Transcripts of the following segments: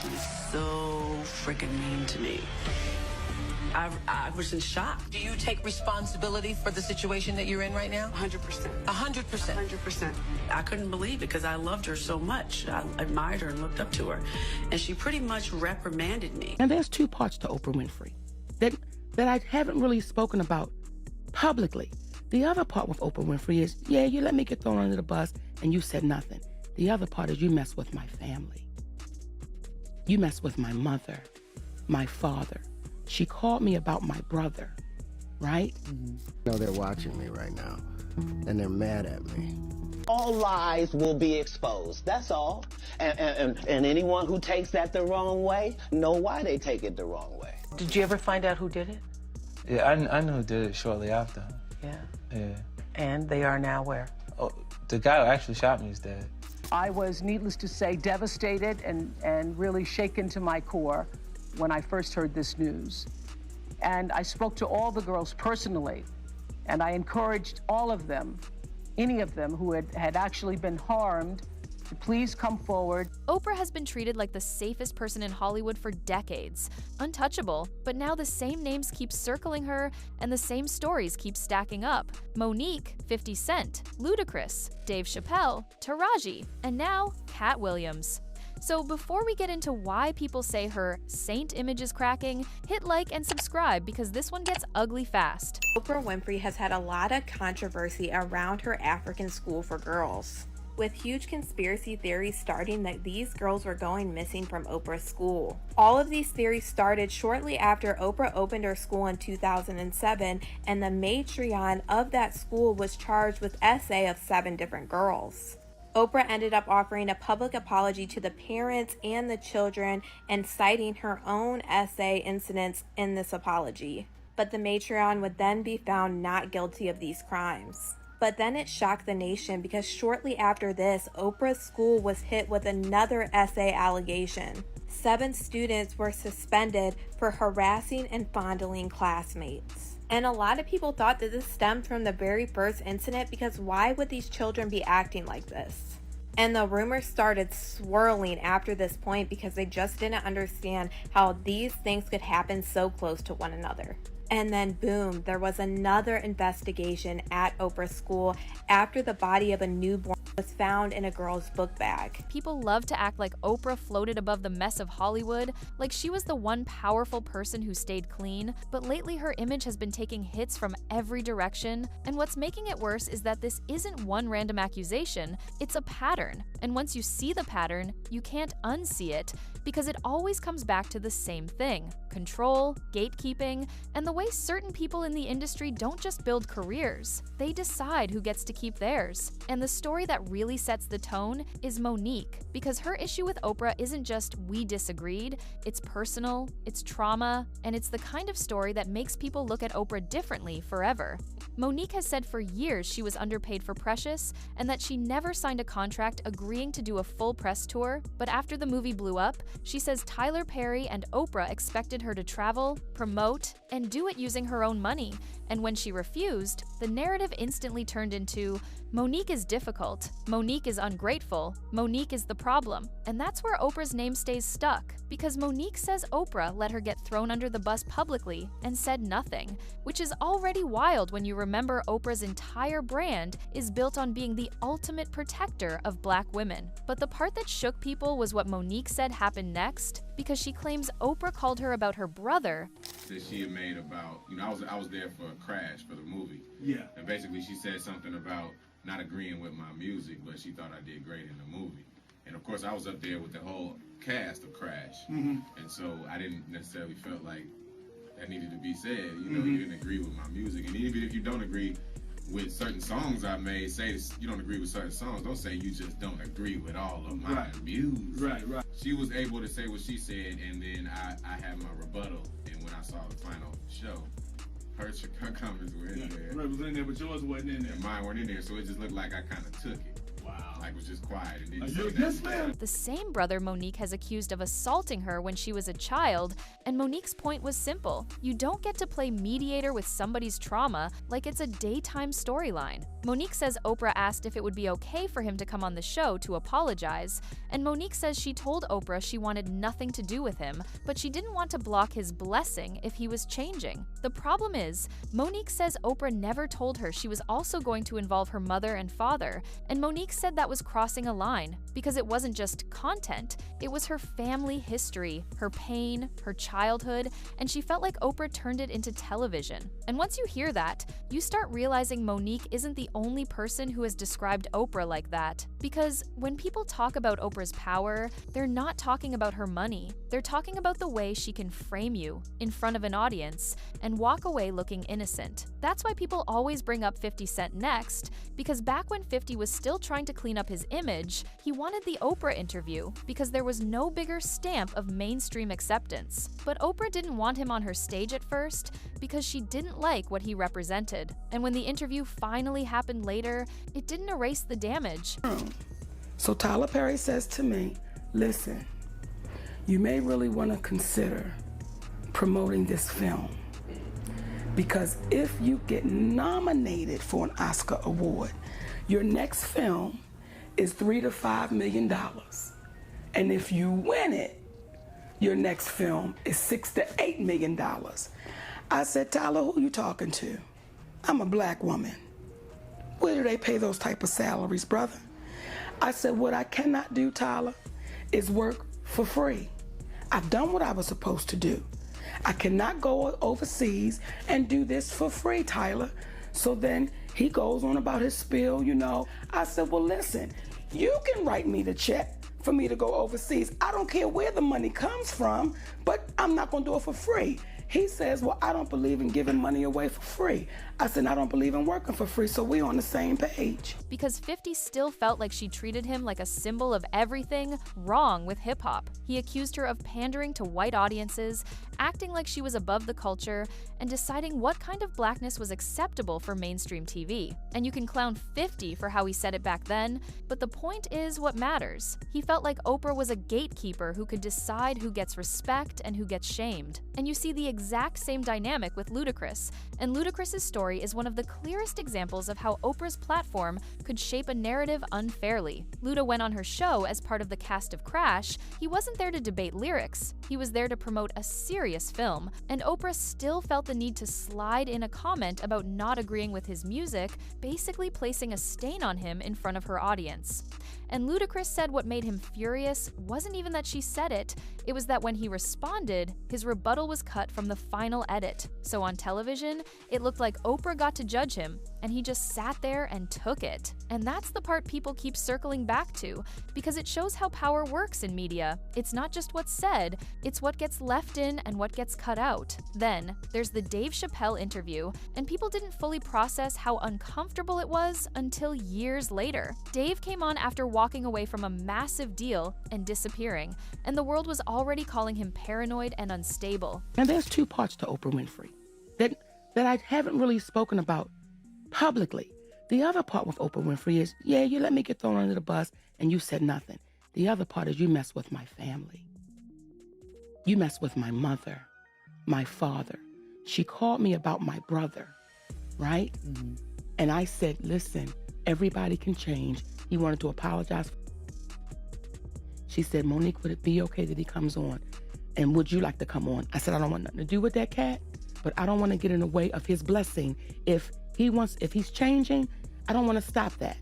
was so freaking mean to me. I was in shock. Do you take responsibility for the situation that you're in right now? 100%. 100%. 100%. I couldn't believe it because I loved her so much. I admired her and looked up to her. And she pretty much reprimanded me. And there's two parts to Oprah Winfrey that I haven't really spoken about publicly. The other part with Oprah Winfrey is, yeah, you let me get thrown under the bus and you said nothing. The other part is you mess with my family. You mess with my mother, my father. She called me about my brother, right? No, they're watching me right now, and they're mad at me. All lies will be exposed, that's all. And anyone who takes that the wrong way, know why they take it the wrong way. Did you ever find out who did it? Yeah, I know who did it shortly after. Yeah. Yeah. And they are now where? Oh, the guy who actually shot me is dead. I was, needless to say, devastated and really shaken to my core when I first heard this news. And I spoke to all the girls personally, and I encouraged all of them, any of them who had actually been harmed, to please come forward. Oprah has been treated like the safest person in Hollywood for decades. Untouchable, but now the same names keep circling her and the same stories keep stacking up. Monique, 50 Cent, Ludacris, Dave Chappelle, Taraji, and now Katt Williams. So before we get into why people say her saint image is cracking, hit like and subscribe because this one gets ugly fast. Oprah Winfrey has had a lot of controversy around her African school for girls, with huge conspiracy theories starting that these girls were going missing from Oprah's school. All of these theories started shortly after Oprah opened her school in 2007, and the matriarch of that school was charged with SA of 7 different girls. Oprah ended up offering a public apology to the parents and the children and citing her own SA incidents in this apology. But the matriarch would then be found not guilty of these crimes. But then it shocked the nation because shortly after this, Oprah's school was hit with another SA allegation. 7 students were suspended for harassing and fondling classmates. And a lot of people thought that this stemmed from the very first incident because why would these children be acting like this? And the rumors started swirling after this point because they just didn't understand how these things could happen so close to one another. And then boom, there was another investigation at Oprah's school after the body of a newborn was found in a girl's book bag. People love to act like Oprah floated above the mess of Hollywood, like she was the one powerful person who stayed clean, but lately her image has been taking hits from every direction, and what's making it worse is that this isn't one random accusation, it's a pattern. And once you see the pattern, you can't unsee it, because it always comes back to the same thing: control, gatekeeping, and the way certain people in the industry don't just build careers, they decide who gets to keep theirs. And the story that really sets the tone is Monique, because her issue with Oprah isn't just "we disagreed," it's personal, it's trauma, and it's the kind of story that makes people look at Oprah differently forever. Monique has said for years she was underpaid for Precious and that she never signed a contract agreeing to do a full press tour, but after the movie blew up, she says Tyler Perry and Oprah expected her to travel, promote, and do it using her own money, and when she refused, the narrative instantly turned into Monique is difficult, Monique is ungrateful, Monique is the problem, and that's where Oprah's name stays stuck, because Monique says Oprah let her get thrown under the bus publicly and said nothing, which is already wild when you remember Oprah's entire brand is built on being the ultimate protector of Black women. But the part that shook people was what Monique said happened next, because she claims Oprah called her about her brother. That she had made about, I was there for a crash for the movie. Yeah. And basically she said something about not agreeing with my music, but she thought I did great in the movie. And of course I was up there with the whole cast of Crash. And so I didn't necessarily felt like that needed to be said. You didn't agree with my music. And even if you don't agree with certain songs I made, say you don't agree with certain songs, don't say you just don't agree with all of my music. Right. She was able to say what she said, and then I had my rebuttal, and when I saw the final show, her comments were in there. Right, was in there, but yours wasn't in there. And mine weren't in there, so it just looked like I kind of took it. Like, was just quiet and didn't say nothing. The same brother Monique has accused of assaulting her when she was a child, and Monique's point was simple. You don't get to play mediator with somebody's trauma like it's a daytime storyline. Monique says Oprah asked if it would be okay for him to come on the show to apologize, and Monique says she told Oprah she wanted nothing to do with him, but she didn't want to block his blessing if he was changing. The problem is, Monique says Oprah never told her she was also going to involve her mother and father, and Monique said that was crossing a line, because it wasn't just content, it was her family history, her pain, her childhood, and she felt like Oprah turned it into television. And once you hear that, you start realizing Monique isn't the only person who has described Oprah like that. Because when people talk about Oprah's power, they're not talking about her money. They're talking about the way she can frame you in front of an audience and walk away looking innocent. That's why people always bring up 50 Cent next, because back when 50 was still trying to clean up his image, he wanted the Oprah interview because there was no bigger stamp of mainstream acceptance. But Oprah didn't want him on her stage at first because she didn't like what he represented. And when the interview finally happened later, it didn't erase the damage. So Tyler Perry says to me, listen, you may really want to consider promoting this film, because if you get nominated for an Oscar award, your next film is $3 to $5 million. And if you win it, your next film is $6 to $8 million. I said, Tyler, who you talking to? I'm a black woman. Where do they pay those type of salaries, brother? I said, what I cannot do, Tyler, is work for free. I've done what I was supposed to do. I cannot go overseas and do this for free, Tyler. So then he goes on about his spiel, you know. I said, well, listen, you can write me the check for me to go overseas. I don't care where the money comes from, but I'm not gonna do it for free. He says, well, I don't believe in giving money away for free. I said, I don't believe in working for free, so we're on the same page. Because 50 still felt like she treated him like a symbol of everything wrong with hip-hop. He accused her of pandering to white audiences, acting like she was above the culture, and deciding what kind of blackness was acceptable for mainstream TV. And you can clown 50 for how he said it back then, but the point is what matters. He felt like Oprah was a gatekeeper who could decide who gets respect and who gets shamed. And you see the exact same dynamic with Ludacris, and Ludacris's story is one of the clearest examples of how Oprah's platform could shape a narrative unfairly. Luda went on her show as part of the cast of Crash. He wasn't there to debate lyrics, he was there to promote a serious film, and Oprah still felt the need to slide in a comment about not agreeing with his music, basically placing a stain on him in front of her audience. And Ludacris said what made him furious wasn't even that she said it, it was that when he responded, his rebuttal was cut from the final edit. So on television, it looked like Oprah got to judge him, and he just sat there and took it. And that's the part people keep circling back to, because it shows how power works in media. It's not just what's said, it's what gets left in and what gets cut out. Then, there's the Dave Chappelle interview, and people didn't fully process how uncomfortable it was until years later. Dave came on after walking away from a massive deal and disappearing, and the world was already calling him paranoid and unstable. Now there's two parts to Oprah Winfrey that I haven't really spoken about publicly. The other part with Oprah Winfrey is, yeah, you let me get thrown under the bus and you said nothing. The other part is you mess with my family. You mess with my mother, my father. She called me about my brother, right? Mm-hmm. And I said, listen, everybody can change. He wanted to apologize. She said, Monique, would it be okay that he comes on? And would you like to come on? I said, I don't want nothing to do with that cat, but I don't want to get in the way of his blessing. If he's changing, I don't want to stop that.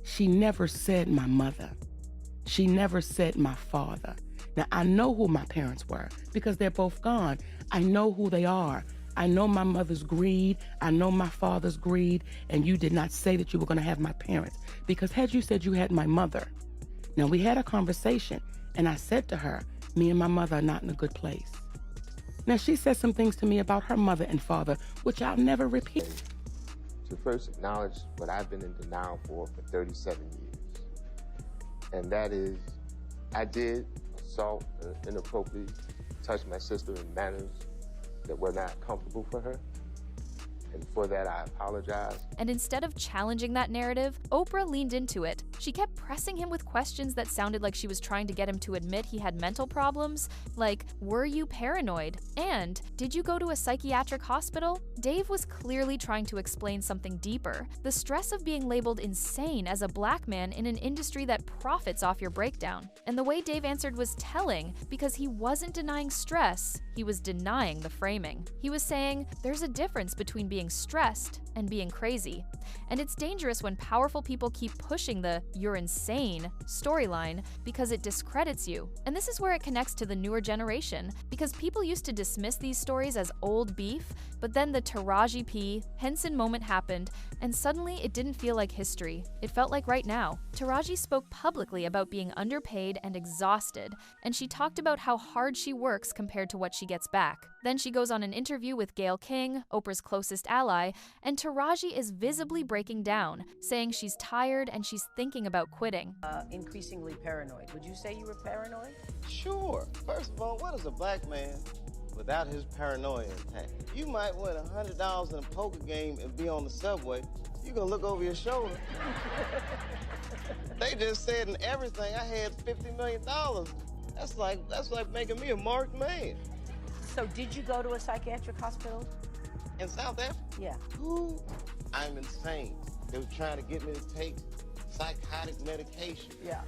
She never said my mother. She never said my father. Now, I know who my parents were because they're both gone. I know who they are. I know my mother's greed. I know my father's greed. And you did not say that you were going to have my parents, because had you said you had my mother. Now, we had a conversation, and I said to her, me and my mother are not in a good place. Now, she said some things to me about her mother and father, which I'll never repeat. To first acknowledge what I've been in denial for 37 years. And that is, I did assault and inappropriately touch my sister in manners that were not comfortable for her. And for that, I apologize. And instead of challenging that narrative, Oprah leaned into it. She kept pressing him with questions that sounded like she was trying to get him to admit he had mental problems, like, were you paranoid? And, did you go to a psychiatric hospital? Dave was clearly trying to explain something deeper. The stress of being labeled insane as a black man in an industry that profits off your breakdown. And the way Dave answered was telling, because he wasn't denying stress, he was denying the framing. He was saying, there's a difference between being stressed and being crazy. And it's dangerous when powerful people keep pushing the "you're insane" storyline because it discredits you. And this is where it connects to the newer generation, because people used to dismiss these stories as old beef, but then the Taraji P. Henson moment happened, and suddenly it didn't feel like history. It felt like right now. Taraji spoke publicly about being underpaid and exhausted, and she talked about how hard she works compared to what she gets back. Then she goes on an interview with Gayle King, Oprah's closest ally, and Taraji is visibly breaking down, saying she's tired and she's thinking about quitting. Increasingly paranoid. Would you say you were paranoid? Sure. First of all, what is a black man without his paranoia intact? You might win $100 in a poker game and be on the subway. You're gonna look over your shoulder. They just said in everything I had $50 million. That's like making me a marked man. So did you go to a psychiatric hospital? In South Africa? Yeah. Ooh, I'm insane. They were trying to get me to take psychotic medication. Yeah.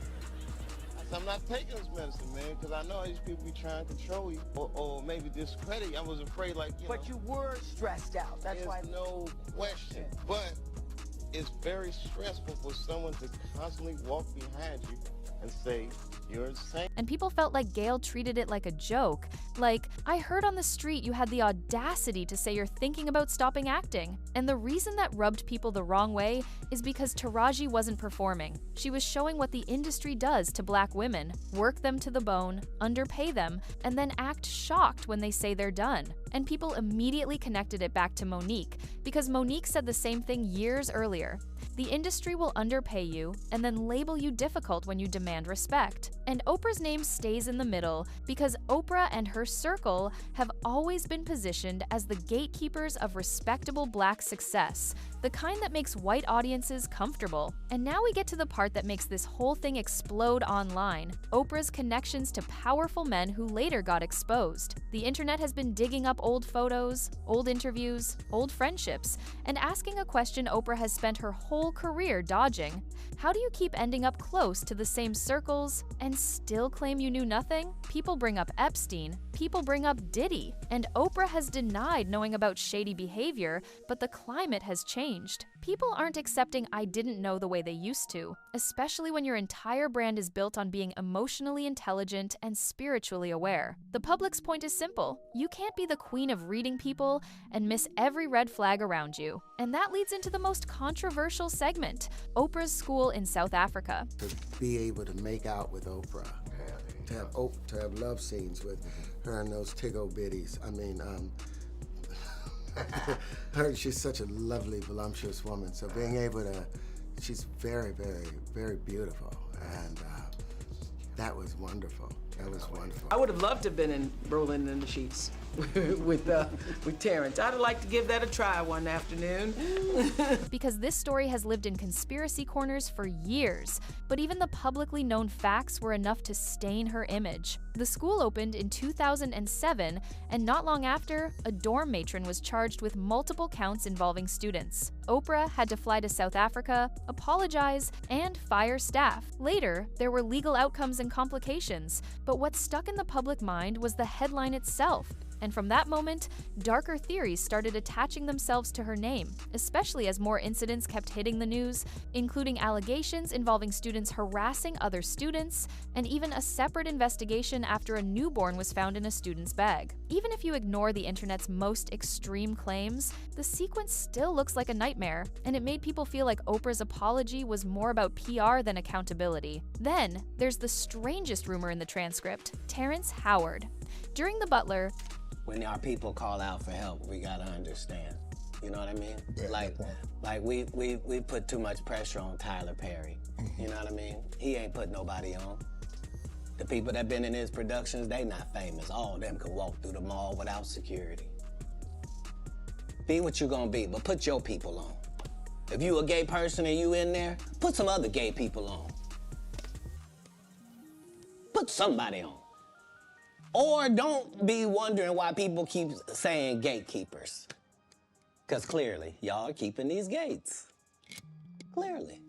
I said, I'm not taking this medicine, man, because I know these people be trying to control you or maybe discredit you. I was afraid, like, But you were stressed out. That's why. No question. Yeah. But it's very stressful for someone to constantly walk behind you and say, you're insane. And people felt like Gayle treated it like a joke. Like, I heard on the street you had the audacity to say you're thinking about stopping acting. And the reason that rubbed people the wrong way is because Taraji wasn't performing. She was showing what the industry does to black women, work them to the bone, underpay them, and then act shocked when they say they're done. And people immediately connected it back to Monique, because Monique said the same thing years earlier. The industry will underpay you and then label you difficult when you demand respect. And Oprah's name stays in the middle because Oprah and her circle have always been positioned as the gatekeepers of respectable black success, the kind that makes white audiences comfortable. And now we get to the part that makes this whole thing explode online: Oprah's connections to powerful men who later got exposed. The internet has been digging up old photos, old interviews, old friendships, and asking a question Oprah has spent her whole career dodging. How do you keep ending up close to the same circles and still claim you knew nothing? People bring up Epstein, people bring up Diddy, and Oprah has denied knowing about shady behavior, but the climate has changed. People aren't accepting "I didn't know" the way they used to, especially when your entire brand is built on being emotionally intelligent and spiritually aware. The public's point is simple: you can't be the queen of reading people and miss every red flag around you. And that leads into the most controversial segment: Oprah's school in South Africa. To be able to make out with Oprah, to have love scenes with her and those tiggo bitties. I mean, she's such a lovely, voluptuous woman. So being able to, she's very, very, very beautiful, and that was wonderful. That was wonderful. I would have loved to have been rolling in the sheets with Terrence. I'd like to give that a try one afternoon. Because this story has lived in conspiracy corners for years, but even the publicly known facts were enough to stain her image. The school opened in 2007, and not long after, a dorm matron was charged with multiple counts involving students. Oprah had to fly to South Africa, apologize, and fire staff. Later, there were legal outcomes and complications, but what stuck in the public mind was the headline itself. And from that moment, darker theories started attaching themselves to her name, especially as more incidents kept hitting the news, including allegations involving students harassing other students, and even a separate investigation after a newborn was found in a student's bag. Even if you ignore the internet's most extreme claims, the sequence still looks like a nightmare, and it made people feel like Oprah's apology was more about PR than accountability. Then, there's the strangest rumor in the transcript: Terrence Howard. During The Butler, when our people call out for help, we gotta understand. You know what I mean? Like we put too much pressure on Tyler Perry. You know what I mean? He ain't put nobody on. The people that been in his productions, they not famous. All of them could walk through the mall without security. Be what you gonna be, but put your people on. If you a gay person and you in there, put some other gay people on. Put somebody on. Or don't be wondering why people keep saying gatekeepers. Because clearly, y'all are keeping these gates. Clearly.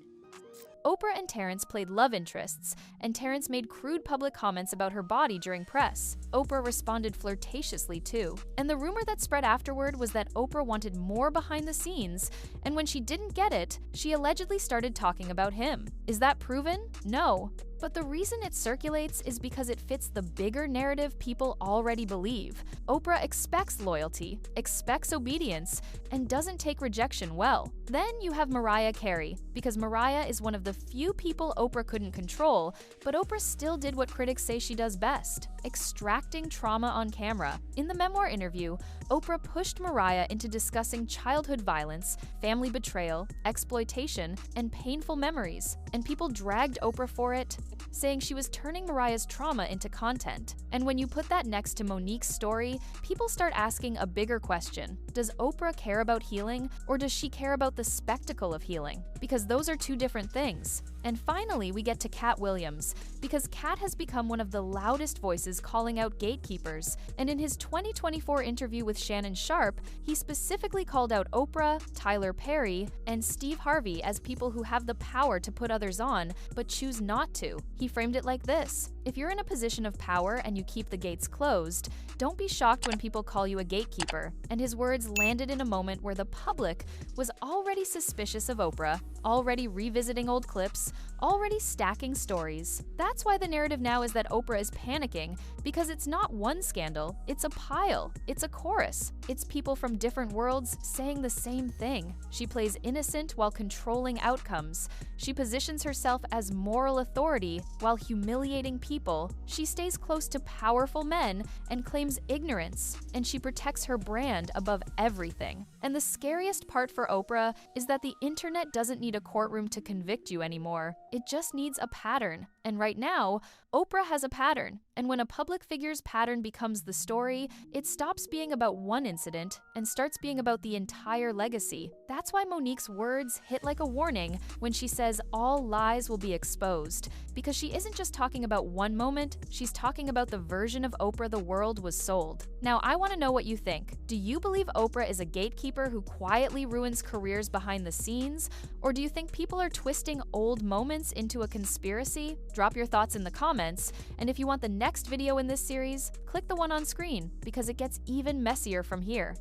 Oprah and Terrence played love interests, and Terrence made crude public comments about her body during press. Oprah responded flirtatiously too. And the rumor that spread afterward was that Oprah wanted more behind the scenes, and when she didn't get it, she allegedly started talking about him. Is that proven? No. But the reason it circulates is because it fits the bigger narrative people already believe. Oprah expects loyalty, expects obedience, and doesn't take rejection well. Then you have Mariah Carey, because Mariah is one of the few people Oprah couldn't control, but Oprah still did what critics say she does best, extracting trauma on camera. In the memoir interview, Oprah pushed Mariah into discussing childhood violence, family betrayal, exploitation, and painful memories, and people dragged Oprah for it, saying she was turning Mariah's trauma into content. And when you put that next to Monique's story, people start asking a bigger question. Does Oprah care about healing, or does she care about the spectacle of healing? Because those are two different things. And finally, we get to Katt Williams, because Katt has become one of the loudest voices calling out gatekeepers, and in his 2024 interview with Shannon Sharpe, he specifically called out Oprah, Tyler Perry, and Steve Harvey as people who have the power to put others on, but choose not to. He framed it like this: if you're in a position of power and you keep the gates closed, don't be shocked when people call you a gatekeeper. And his words landed in a moment where the public was already suspicious of Oprah, already revisiting old clips, already stacking stories. That's why the narrative now is that Oprah is panicking, because it's not one scandal, it's a pile, it's a chorus. It's people from different worlds saying the same thing. She plays innocent while controlling outcomes. She positions herself as moral authority while humiliating people. She stays close to powerful men and claims ignorance, and she protects her brand above everything. And the scariest part for Oprah is that the internet doesn't need a courtroom to convict you anymore. It just needs a pattern. And right now, Oprah has a pattern. And when a public figure's pattern becomes the story, it stops being about one incident and starts being about the entire legacy. That's why Monique's words hit like a warning when she says all lies will be exposed. Because she isn't just talking about one moment, she's talking about the version of Oprah the world was sold. Now, I want to know what you think. Do you believe Oprah is a gatekeeper who quietly ruins careers behind the scenes? Or do you think people are twisting old moments into a conspiracy? Drop your thoughts in the comments, and if you want the next video in this series, click the one on screen, because it gets even messier from here.